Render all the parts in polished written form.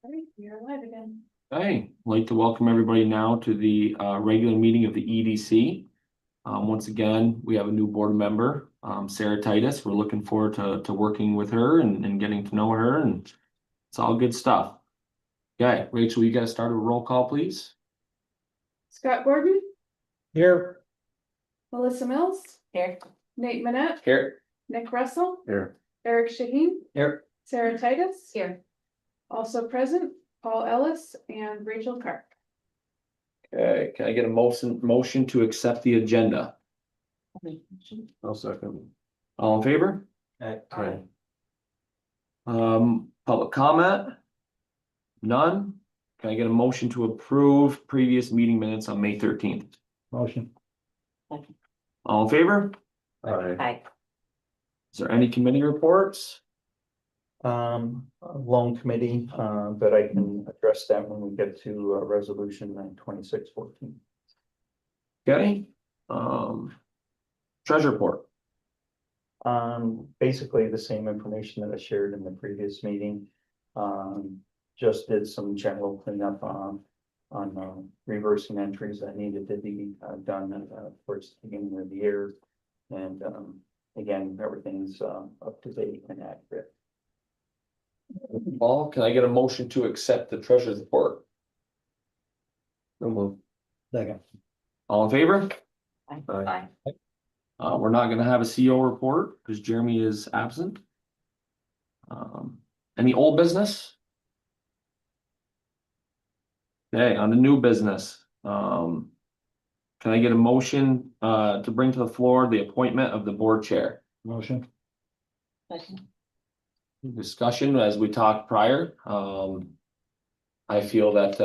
All right, we are live again. Hey, I'd like to welcome everybody now to the regular meeting of the EDC. Once again, we have a new board member, Sarah Titus. We're looking forward to working with her and getting to know her, and it's all good stuff. Okay, Rachel, you guys start a roll call, please. Scott Gordon, Here. Melissa Mills, Here. Nate Manette, Here. Nick Russell, Here. Eric Shaheen, Here. Sarah Titus. Here. Also present, Paul Ellis and Rachel Karp. Okay, can I get a motion to accept the agenda? I'll second. All in favor? Aye. Public comment? None? Can I get a motion to approve previous meeting minutes on May 13th? Motion. All in favor? Aye. Is there any committee reports? Loan committee, but I can address that when we get to resolution 2614. Okay. Treasure report. Basically the same information that I shared in the previous meeting. Just did some general cleanup on reversing entries that needed to be done towards the beginning of the year. And again, everything's up to date and accurate. Paul, can I get a motion to accept the treasurer's report? No move. Second. All in favor? Aye. We're not gonna have a CO report because Jeremy is absent. Any old business? Okay, on the new business, can I get a motion to bring to the floor the appointment of the board chair? Motion. Discussion as we talked prior. I feel that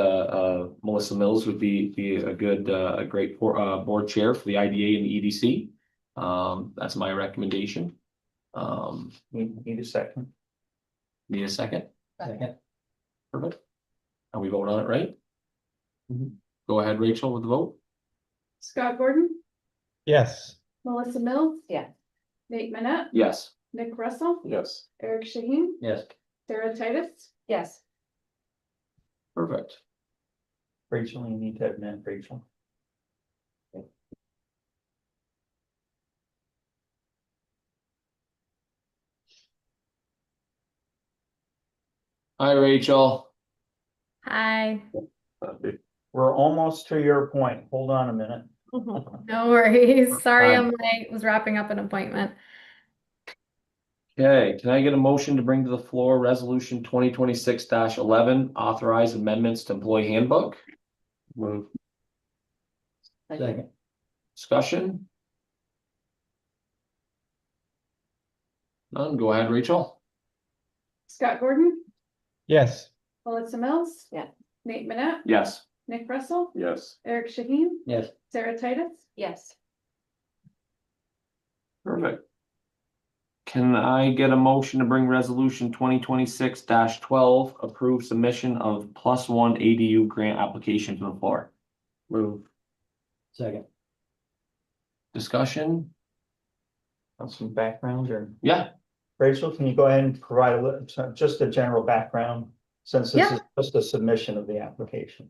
Melissa Mills would be a good a great board chair for the IDA and the EDC. That's my recommendation. Need a second. Need a second? Second. Perfect. Are we voting on it, right? Mhm. Go ahead, Rachel, with the vote. Scott Gordon, Yes. Melissa Mills. Yeah. Nate Manette, Yes. Nick Russell, Yes. Eric Shaheen, Yes. Sarah Titus. Yes. Perfect. Rachel, you need to admit Rachel. Hi, Rachel. Hi, We're almost to your point. Hold on a minute. no worries. Sorry Hi. I'm late. Was wrapping up an appointment. Okay, can I get a motion to bring to the floor resolution 2026-11, authorize amendments to employee handbook? Move. Second. Discussion? None, go ahead, Rachel. Scott Gordon, Yes. Melissa Mills. Yeah. Nate Manette, Yes. Nick Russell, Yes. Eric Shaheen, Yes. Sarah Titus. Yes. Perfect. Can I get a motion to bring resolution 2026-12, approve submission of +1 ADU grant application to the floor? Move. Second. Discussion? Some background or? Yeah, Rachel, can you go ahead and provide a little, just a general background, since this Yeah. is just a submission of the application?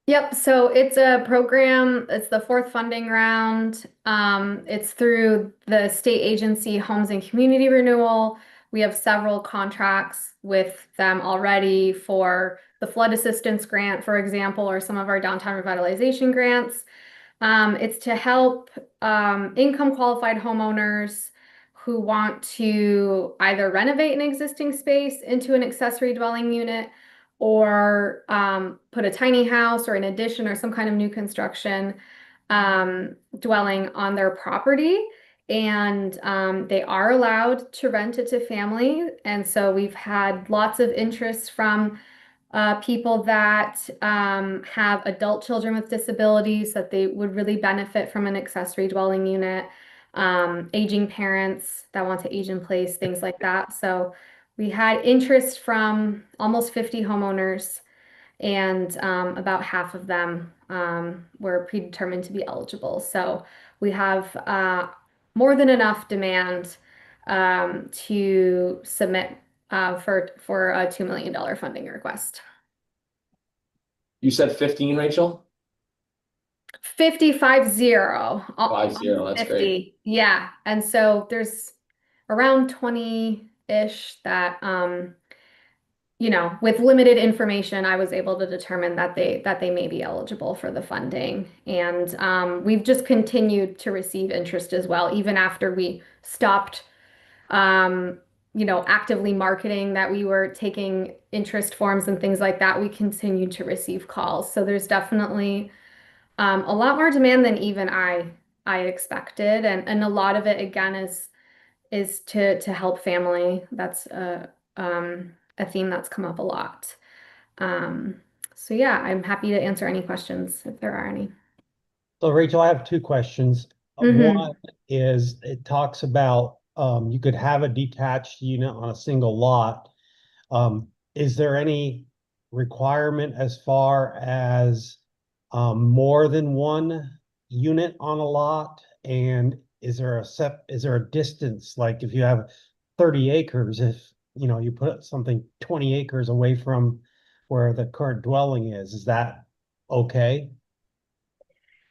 Yep, so it's a program, it's the fourth funding round. It's through the state agency Homes and Community Renewal. We have several contracts with them already for the flood assistance grant, for example, or some of our downtown revitalization grants. It's to help income qualified homeowners who want to either renovate an existing space into an accessory dwelling unit or put a tiny house or an addition or some kind of new construction dwelling on their property. And they are allowed to rent it to family. And so we've had lots of interest from people that have adult children with disabilities that they would really benefit from an accessory dwelling unit, aging parents that want to age in place, things like that. So we had interest from almost 50 homeowners, and about half of them were predetermined to be eligible. So we have more than enough demand to submit for a $2 million funding request. You said 15, Rachel? 50. 50, that's great. 50. Yeah. And so there's around 20-ish that, you know, with limited information, I was able to determine that they may be eligible for the funding. And we've just continued to receive interest as well, even after we stopped, you know, actively marketing that we were taking interest forms and things like that. We continued to receive calls. So there's definitely a lot more demand than even I expected, and a lot of it again is to help family. That's a theme that's come up a lot. So yeah, I'm happy to answer any questions if there are any. So Rachel, I have two questions. Mhm. One is it talks about you could have a detached unit on a single lot. Is there any requirement as far as more than one unit on a lot? And is there a distance, like if you have 30 acres, if you know you put something 20 acres away from where the current dwelling is that okay?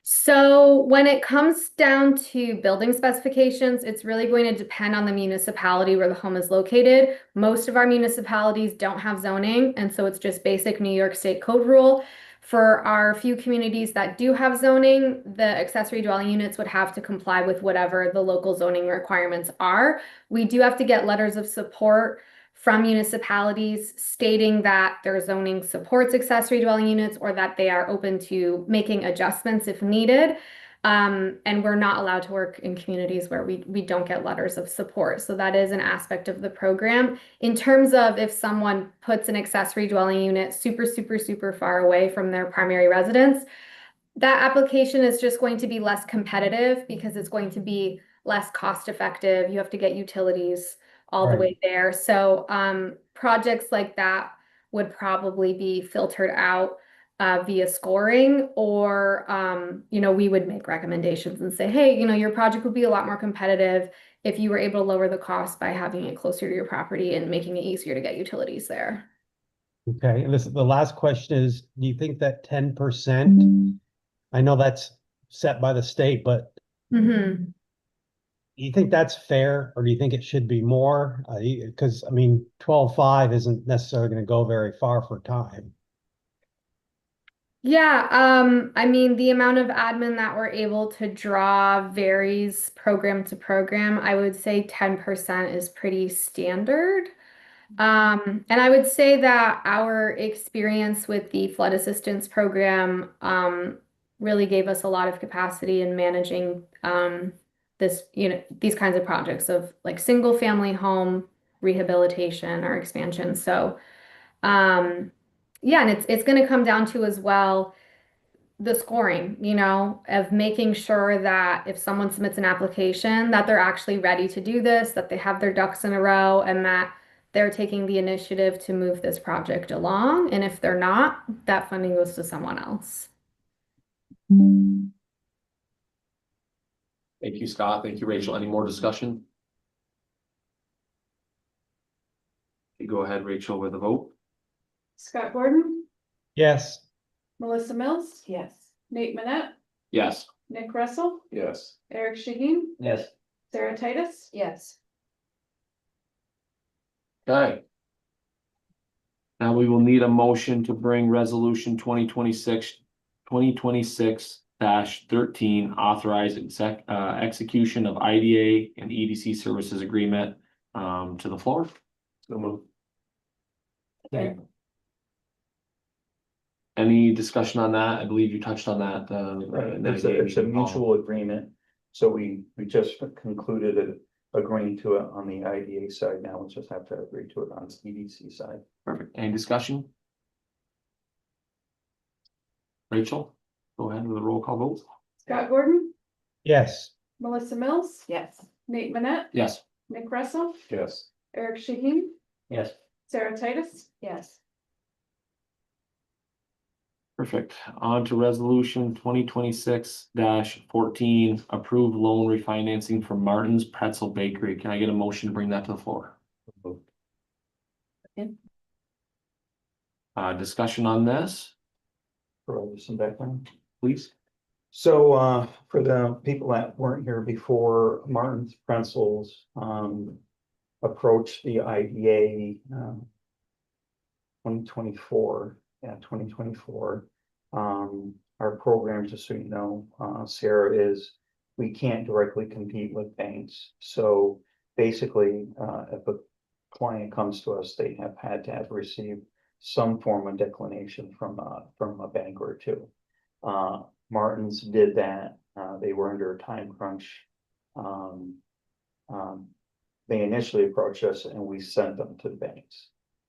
So when it comes down to building specifications, it's really going to depend on the municipality where the home is located. Most of our municipalities don't have zoning, and so it's just basic New York State code rule. For our few communities that do have zoning, the accessory dwelling units would have to comply with whatever the local zoning requirements are. We do have to get letters of support from municipalities stating that their zoning supports accessory dwelling units or that they are open to making adjustments if needed. And we're not allowed to work in communities where we don't get letters of support. So that is an aspect of the program. In terms of if someone puts an accessory dwelling unit super, super, super far away from their primary residence, that application is just going to be less competitive because it's going to be less cost effective. You have to get utilities all the Right. way there. So projects like that would probably be filtered out via scoring, or you know, we would make recommendations and say, hey, you know, your project would be a lot more competitive if you were able to lower the cost by having it closer to your property and making it easier to get utilities there. Okay, and the last question is, do you think that 10%, I know that's set by the state, but Mm-hmm. do you think that's fair, or do you think it should be more? Because I mean, 12.5 isn't necessarily going to go very far for time. Yeah, I mean, the amount of admin that we're able to draw varies program to program. I would say 10% is pretty standard. And I would say that our experience with the flood assistance program really gave us a lot of capacity in managing this, you know, these kinds of projects of like single family home rehabilitation or expansion. So yeah, and it's going to come down to as well the scoring, you know, of making sure that if someone submits an application, that they're actually ready to do this, that they have their ducks in a row, and that they're taking the initiative to move this project along. And if they're not, that funding goes to someone else. Thank you, Scott. Thank you, Rachel. Any more discussion? You go ahead, Rachel, with a vote. Scott Gordon, Yes. Melissa Mills, Yes. Nate Manette, Yes. Nick Russell, Yes. Eric Shaheen, Yes. Sarah Titus. Yes. Okay. Now we will need a motion to bring resolution 2026-13 authorize execution of IDA and EDC services agreement to the floor. So move. Okay. Any discussion on that? I believe you touched on that. Right, in that it's a meeting. mutual agreement, so we just concluded agreeing to it on the IDA side, now we just have to agree to it on the EDC side. Perfect. Any discussion? Rachel, go ahead with a roll call vote. Scott Gordon, Yes. Melissa Mills, Yes. Nate Manette, Yes. Nick Russell, Yes. Eric Shaheen, Yes. Sarah Titus. Yes. Perfect. On to resolution 2026-14, approve loan refinancing for Martin's Pretzel Bakery. Can I get a motion to bring that to the floor? Okay. Discussion on this? provide some background. Please. So, for the people that weren't here before, Martin's Pretzels, approached the IDA, 2024, 2024. Our program, just so you know, Sarah, is we can't directly compete with banks. So basically, if a client comes to us, they have had to have received some form of declination from a bank or two. Martin's did that. They were under a time crunch. They initially approached us and we sent them to the banks.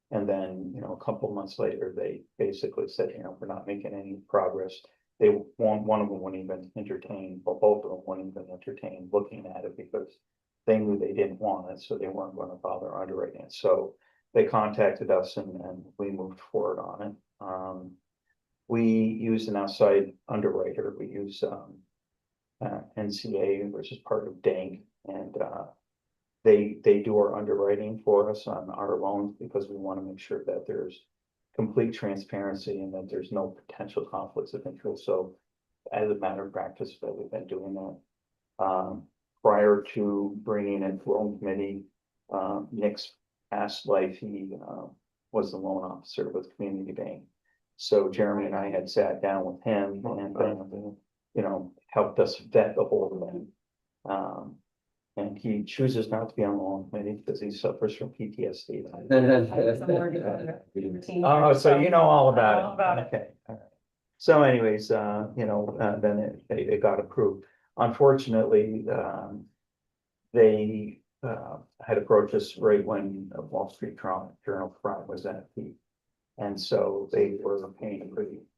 And then, a couple months later, they basically said, we're not making any progress. One of them wouldn't even entertain, but both of them wouldn't even entertain looking at it because they knew they didn't want it, so they weren't going to bother underwriting it. So they contacted us and we moved forward on it. We used an outside underwriter. We use NCA, which is part of DANK, and they do our underwriting for us on our loans because we want to make sure that there's complete transparency and that there's no potential conflicts of interest. So as a matter of practice, that we've been doing that. Prior to bringing in loan committee, Nick's past life, he was the loan officer with Community Bank. So Jeremy and I had sat down with him and helped us vet the whole thing. And he chooses not to be on the loan committee because he suffers from PTSD. Oh, so you know all about it. Okay. All right. So anyways, then it got approved. Unfortunately, they had approached us right when Wall Street Journal crime was at peak. And so they were paying a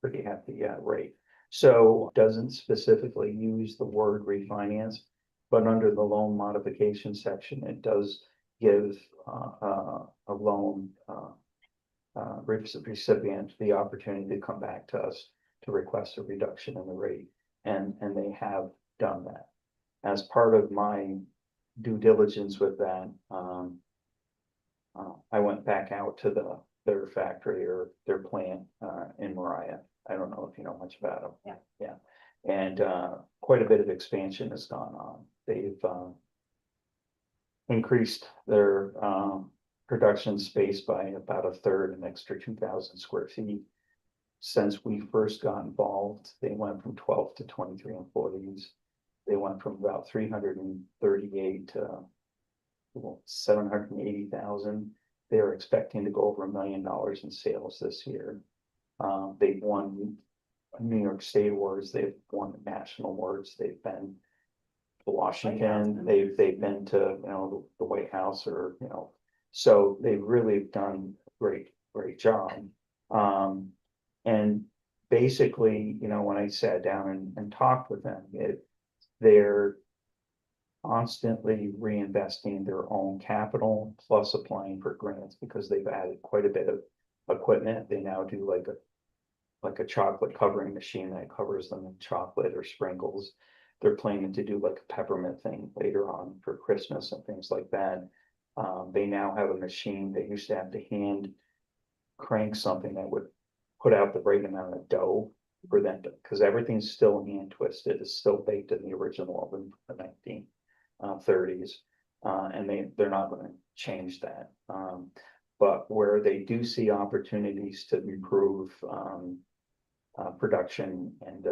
pretty hefty rate. So doesn't specifically use the word refinance, but under the loan modification section, it does give a loan recipient the opportunity to come back to us to request a reduction in the rate. And they have done that. As part of my due diligence with that, I went back out to their factory or their plant in Mariah. I don't know if you know much about them. Yeah. And quite a bit of expansion has gone on. They've increased their production space by about a third, an extra 2,000 square feet. Since we first got involved, they went from 12 to 23 employees. They went from about 338 to 780,000. They're expecting to go over $1 million in sales this year. They've won New York State awards. They've won national awards. They've been to Washington. They've been to the White House, or so they've really done a great job. And basically, when I sat down and talked with them, they're constantly reinvesting their own capital plus applying for grants because they've added quite a bit of equipment. They now do like a chocolate covering machine that covers them in chocolate or sprinkles. They're planning to do like a peppermint thing later on for Christmas and things like that. They now have a machine. They used to have to hand crank something that would put out the right amount of dough for them because everything's still hand twisted. It's still baked in the original oven from the 1930s. And they're not going to change that. But where they do see opportunities to improve production and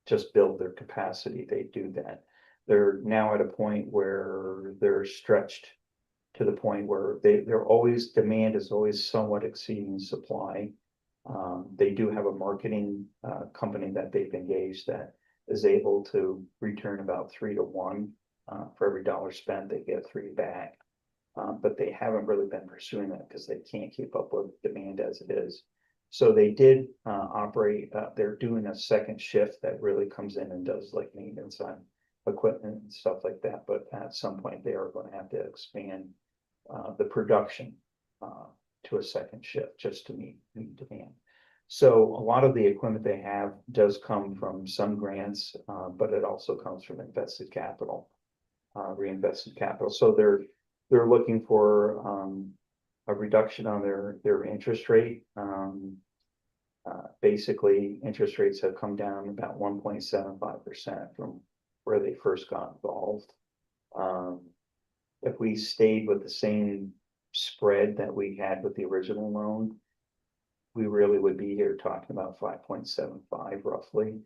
just build their capacity, they do that. They're now at a point where they're stretched to the point where demand is always somewhat exceeding supply. They do have a marketing company that they've engaged that is able to return about 3 to 1 for every dollar spent, they get 3 back. But they haven't really been pursuing that because they can't keep up with demand as it is. So they did operate, they're doing a second shift that really comes in and does like maintenance on equipment and stuff like that. But at some point they are going to have to expand the production to a second shift just to meet demand. So a lot of the equipment they have does come from some grants, but it also comes from invested capital, reinvested capital. So they're looking for a reduction on their interest rate. Basically, interest rates have come down about 1.75% from where they first got involved. If we stayed with the same spread that we had with the original loan, we really would be here talking about 5.75 roughly.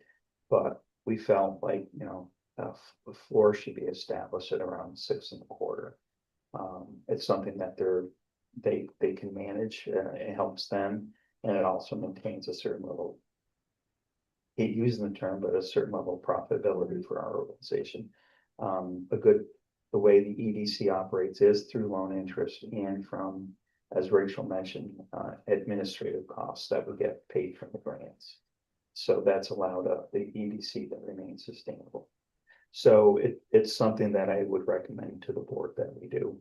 But we felt like, the floor should be established at around 6.25. It's something that they can manage, it helps them, and it also maintains a certain level. Hate using the term, but a certain level of profitability for our organization. The way the EDC operates is through loan interest and from, as Rachel mentioned, administrative costs that would get paid from the grants. So that's allowed the EDC to remain sustainable. So it's something that I would recommend to the board that we do.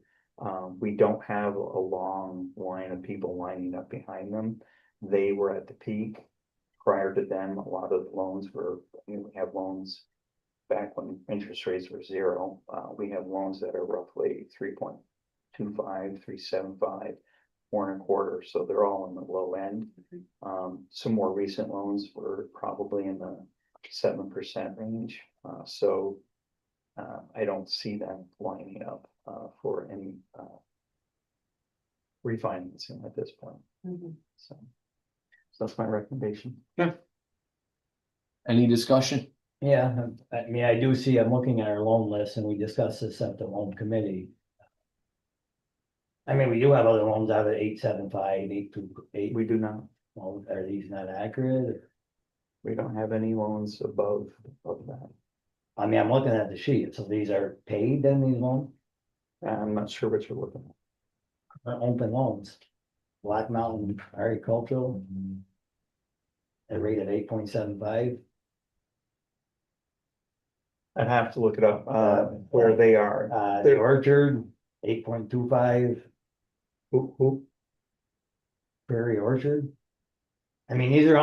We don't have a long line of people lining up behind them. They were at the peak. Prior to them, a lot of the loans were, we have loans back when interest rates were 0. We have loans that are roughly 3.25, 3.75, 4.25. So they're all in the low end. Some more recent loans were probably in the 7% range. I don't see them lining up for any refinancing at this point. So that's my recommendation. Any discussion? Yeah, I mean, I do see, I'm looking at our loan list and we discussed this at the loan committee. I mean, we do have other loans out of 8.75, 8.28. We do not. Well, are these not accurate? We don't have any loans above that. I mean, I'm looking at the sheet, so these are paid then, these loans, I'm not sure what you're looking at. open loans. Black Mountain Agricultural. They're rated 8.75. I'd have to look it up, where they are. The Orchard, 8.25, Who? Prairie Orchard. I mean, these are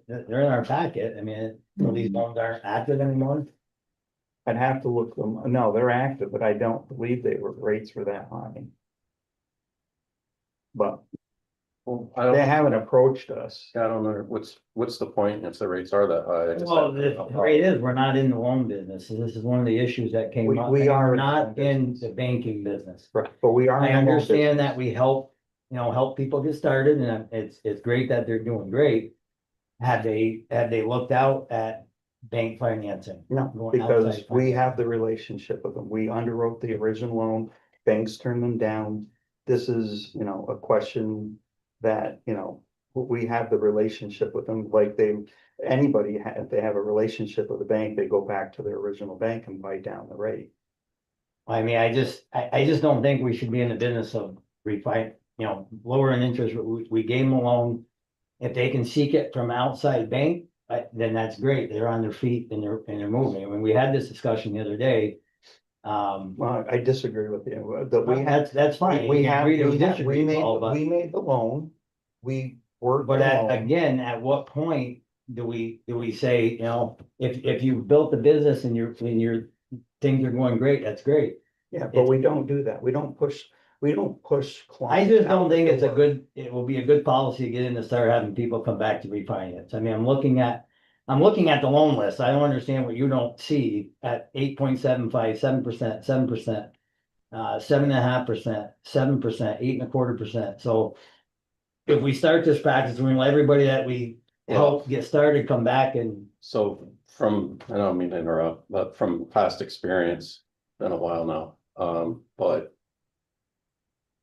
they're in our packet. I mean, these loans aren't active anymore. I'd have to look them. No, they're active, but I don't believe rates were that high. But Well, I they don't, haven't approached us. I don't know, what's the point if the rates are that high? I just Well, have- the rate is, we're not in the loan business. This is one of the issues that came We- up. we and are we're in the not loan in business. the banking business. Right, but we are. I in the loan understand business. that we help, help people get started, and it's great that they're doing great. Have they looked out at bank financing? No, Going because outside we financing? have the relationship with them. We underwrote the original loan, banks turned them down. This is, a question that, we have the relationship with them, like if they have a relationship with the bank, they go back to their original bank and buy down the rate. I mean, I just don't think we should be in the business of lowering interest. We gave them a loan. If they can seek it from outside bank, then that's great. They're on their feet and they're moving. I mean, we had this discussion the other day. Well, I disagree with you, that we have. That's fine. We You can have, agree to we disagree, made, Paul, but- we made the loan, we worked. But the loan. again, at what point do we say, if you built the business and your things are going great, that's great. Yeah, but we don't do that. We don't push I clients. just out don't the think it door. will be a good policy to get in to start having people come back to refinance. I mean, I'm looking at the loan list. I don't understand what you don't see at 8.75, 7%, 7%, 7.5%, 7%, 8.25%. So if we start this practice, we're gonna let everybody that we help get started come back and. So I don't mean to interrupt, but from past experience, been a while now, but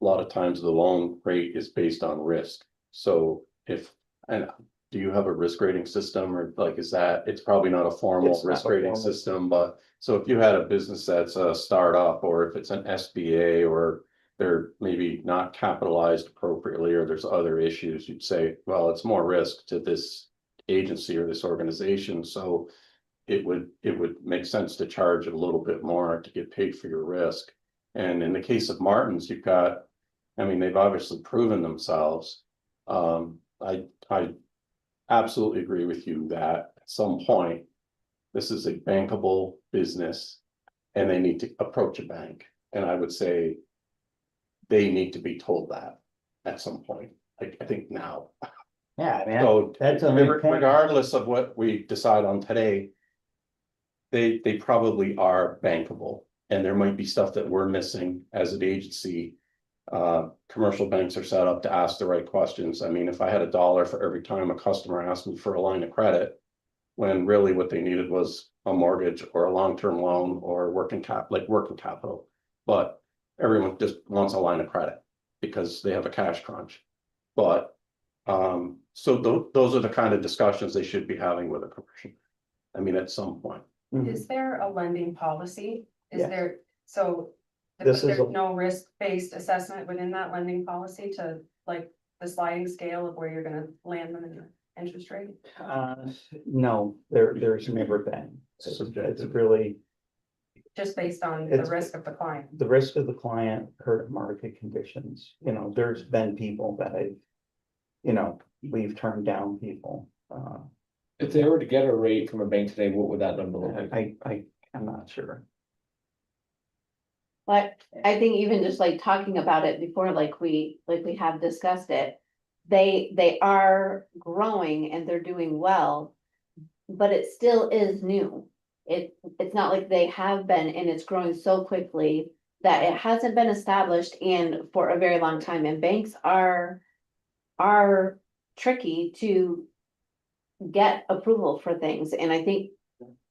a lot of times the loan rate is based on risk. So do you have a risk rating system, or like, it's probably not a formal It's not risk a rating formal- system, but so if you had a business that's a startup, or if it's an SBA, or they're maybe not capitalized appropriately, or there's other issues, you'd say, well, it's more risk to this agency or this organization, so it would make sense to charge a little bit more to get paid for your risk. And in the case of Martin's, they've obviously proven themselves. I absolutely agree with you that at some point, this is a bankable business and they need to approach a bank. And I would say they need to be told that at some point. I think now. Yeah, I mean, So that's a big point. regardless of what we decide on today. They probably are bankable, and there might be stuff that we're missing as an agency. Commercial banks are set up to ask the right questions. I mean, if I had $1 for every time a customer asked me for a line of credit. When really what they needed was a mortgage or a long-term loan or working capital. But everyone just wants a line of credit because they have a cash crunch. But so those are the kind of discussions they should be having with a commercial. I mean, at some point. Is there a lending policy? Is Yes. there, so This is there's a- no risk-based assessment within that lending policy to like the sliding scale of where you're gonna land them in the interest rate? No, there's never been. It's really Just based on the It's- risk of the client? the risk of the client, current market conditions, there's been people that we've turned down people. If they were to get a rate from a bank today, what would that number look like? I'm not sure. But I think even just like talking about it before, like we have discussed it. They are growing and they're doing well. But it still is new. It's not like they have been and it's growing so quickly that it hasn't been established and for a very long time, and banks are tricky to get approval for things, and I think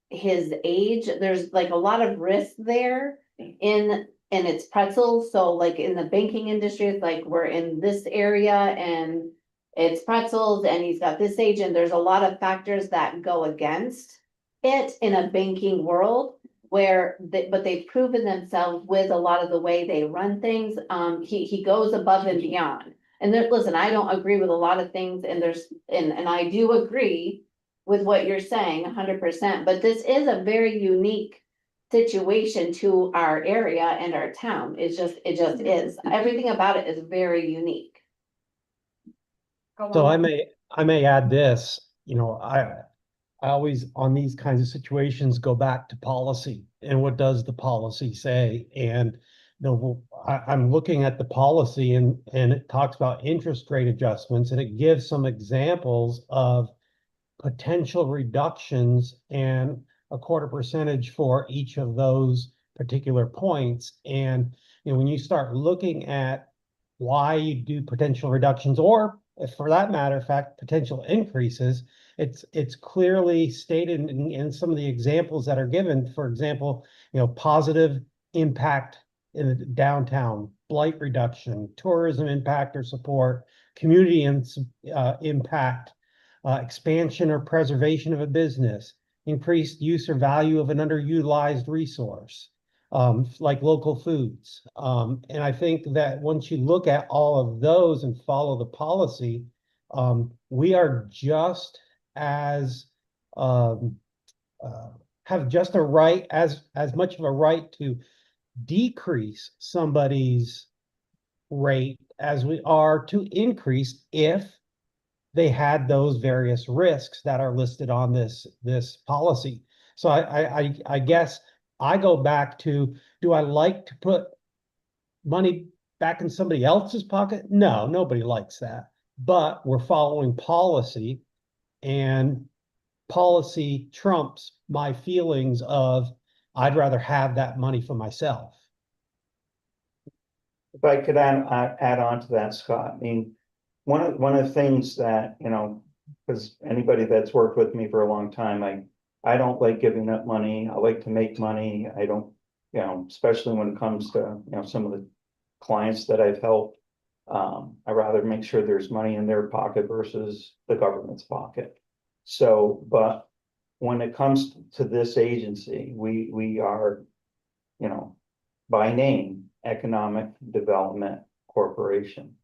his age, there's like a lot of risk there in its pretzels, so like in the banking industry, it's like we're in this area and it's pretzels and he's got this age, and there's a lot of factors that go against it in a banking world where but they've proven themselves with a lot of the way they run things. He goes above and beyond. And there, listen, I don't agree with a lot of things, and and I do agree with what you're saying 100%, but this is a very unique situation to our area and our town. It just is. Everything about it is very unique. So I may add this, I always, on these kinds of situations, go back to policy and what does the policy say? And, I'm looking at the policy and it talks about interest rate adjustments, and it gives some examples of potential reductions and a 1/4% for each of those particular points. And, when you start looking at why you do potential reductions, or if for that matter of fact, potential increases, it's clearly stated in some of the examples that are given. For example, positive impact in the downtown, blight reduction, tourism impact or support, community impact, expansion or preservation of a business, increased use or value of an underutilized resource, like local foods. And I think that once you look at all of those and follow the policy, we are just as have just a right, as much of a right to decrease somebody's rate as we are to increase if they had those various risks that are listed on this policy. So I guess I go back to, do I like to put money back in somebody else's pocket? No, nobody likes that. But we're following policy, and policy trumps my feelings of I'd rather have that money for myself. If I could add on to that, Scott, I mean, one of the things that, because anybody that's worked with me for a long time, I don't like giving up money. I like to make money. I don't, especially when it comes to, some of the clients that I've helped. I rather make sure there's money in their pocket versus the government's pocket. So, but when it comes to this agency, we are, by name, Economic Development Corporation.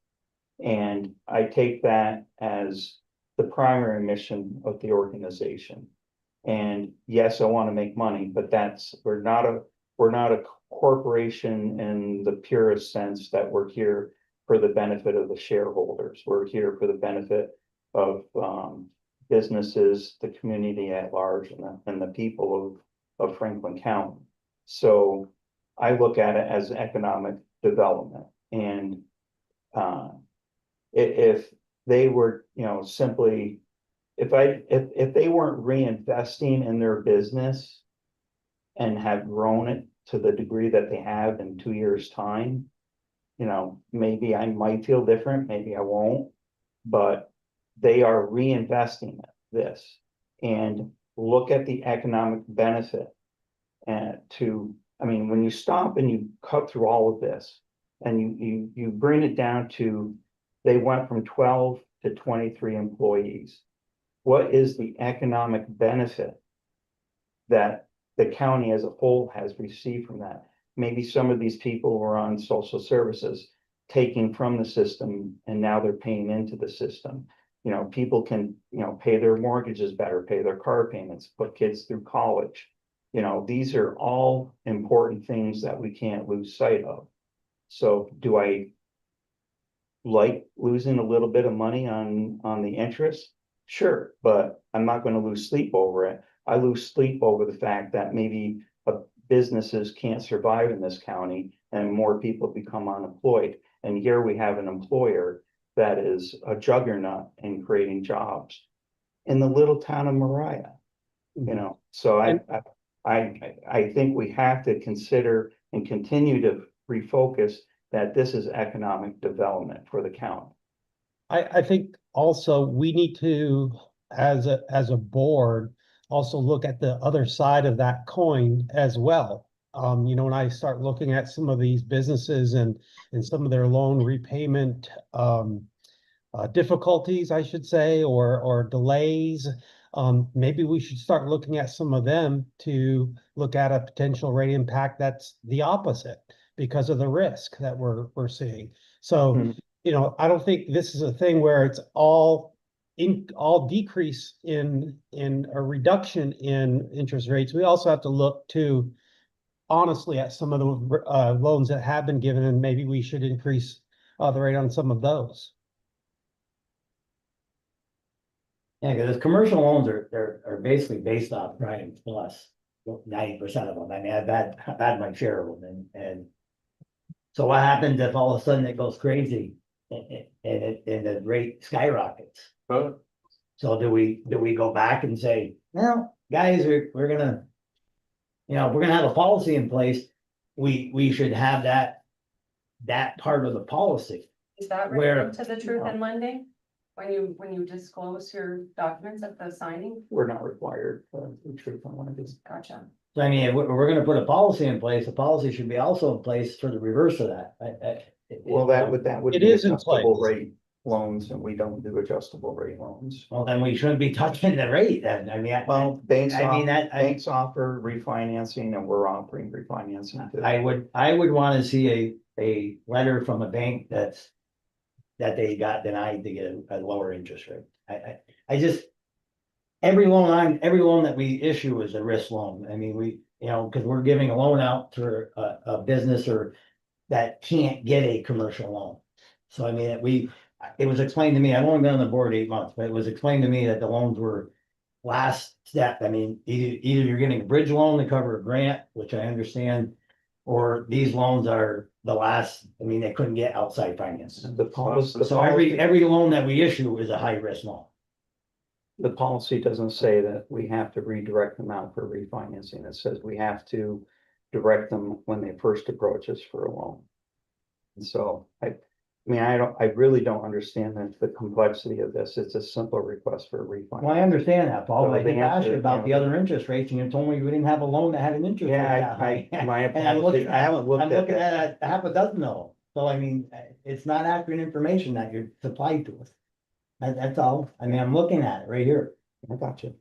And I take that as the primary mission of the organization. And yes, I want to make money, but we're not a corporation in the purest sense that we're here for the benefit of the shareholders. We're here for the benefit of businesses, the community at large, and the people of Franklin County. So I look at it as economic development. And if they were, simply. If they weren't reinvesting in their business. And have grown it to the degree that they have in 2 years' time. Maybe I might feel different, maybe I won't, but they are reinvesting this. And look at the economic benefit. And when you stop and you cut through all of this. And you bring it down to, they went from 12 to 23 employees. What is the economic benefit that the county as a whole has received from that? Maybe some of these people were on social services, taking from the system, and now they're paying into the system. People can, pay their mortgages better, pay their car payments, put kids through college. These are all important things that we can't lose sight of. So do I like losing a little bit of money on the interest? Sure, but I'm not going to lose sleep over it. I lose sleep over the fact that maybe businesses can't survive in this county and more people become unemployed. And here we have an employer that is a juggernaut in creating jobs in the little town of Mariah. So I think we have to consider and continue to refocus that this is economic development for the county. I think also we need to, as a board, also look at the other side of that coin as well. When I start looking at some of these businesses and some of their loan repayment difficulties, I should say, or delays, maybe we should start looking at some of them to look at a potential rate impact that's the opposite because of the risk that we're seeing. So, I don't think this is a thing where it's all decrease in a reduction in interest rates. We also have to look to honestly at some of the loans that have been given, and maybe we should increase the rate on some of those. Yeah, because commercial loans are basically based off prime plus 90% of them. I mean, I've had my share of them, and so what happens if all of a sudden it goes crazy and the rate skyrockets? But So do we go back and say, well, guys, we're gonna, we're gonna have a policy in place. We should have that part of the policy. Is that Where- related to the truth in lending? When you disclose your documents at the signing? We're not required to be truthful on this. Gotcha. So I mean, if we're gonna put a policy in place, the policy should be also in place for the reverse of that. Well, that would It be is in adjustable place. rate loans, and we don't do adjustable rate loans. Well, then we shouldn't be touching the rate then. I mean, Well, banks offer refinancing, and we're offering refinancing too. I would want to see a letter from a bank that they got denied to get a lower interest rate. I just, every loan that we issue is a risk loan. I mean, because we're giving a loan out to a business or that can't get a commercial loan. So I mean, it was explained to me, I've only been on the board 8 months, but it was explained to me that the loans were last step. I mean, either you're getting a bridge loan to cover a grant, which I understand, or these loans are the last, I mean, they couldn't get outside finance. So every loan that we issue is a high risk loan. The policy doesn't say that we have to redirect them out for refinancing. It says we have to direct them when they first approach us for a loan. And so I really don't understand the complexity of this. It's a simple request for a refinance. Well, I understand that, Paul, So but I they did have ask to, you about the other interest rates and you told me you didn't have a loan that had an interest rate that high. My And I'm looking apologies. I haven't looked I'm at looking that. at half a dozen of them. So I mean, it's not accurate information that you're supplied to us. That's all. I mean, I'm looking at it right here, I got you.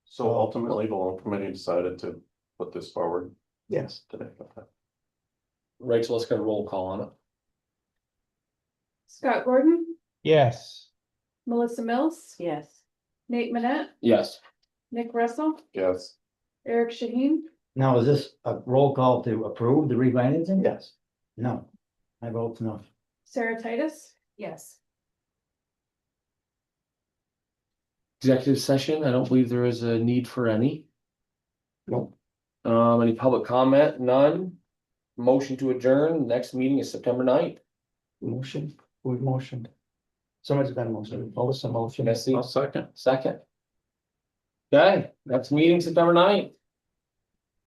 so ultimately, the loan committee decided to put this forward Yes. today. Rachel, let's get a roll call on it. Scott Gordon, Yes. Melissa Mills, Yes. Nate Manette, Yes. Nick Russell, Yes, Eric Shaheen, Now, is this a roll call to approve the refinancing? Yes. No, I vote no. Sarah Titus, Yes. Executive session, I don't believe there is a need for any. Nope. Any public comment? None. Motion to adjourn. Next meeting is September 9th. Motion. Who motioned? Somebody's got a motion, Melissa motion. Missy, I'll second. second. Okay, next meeting September 9th.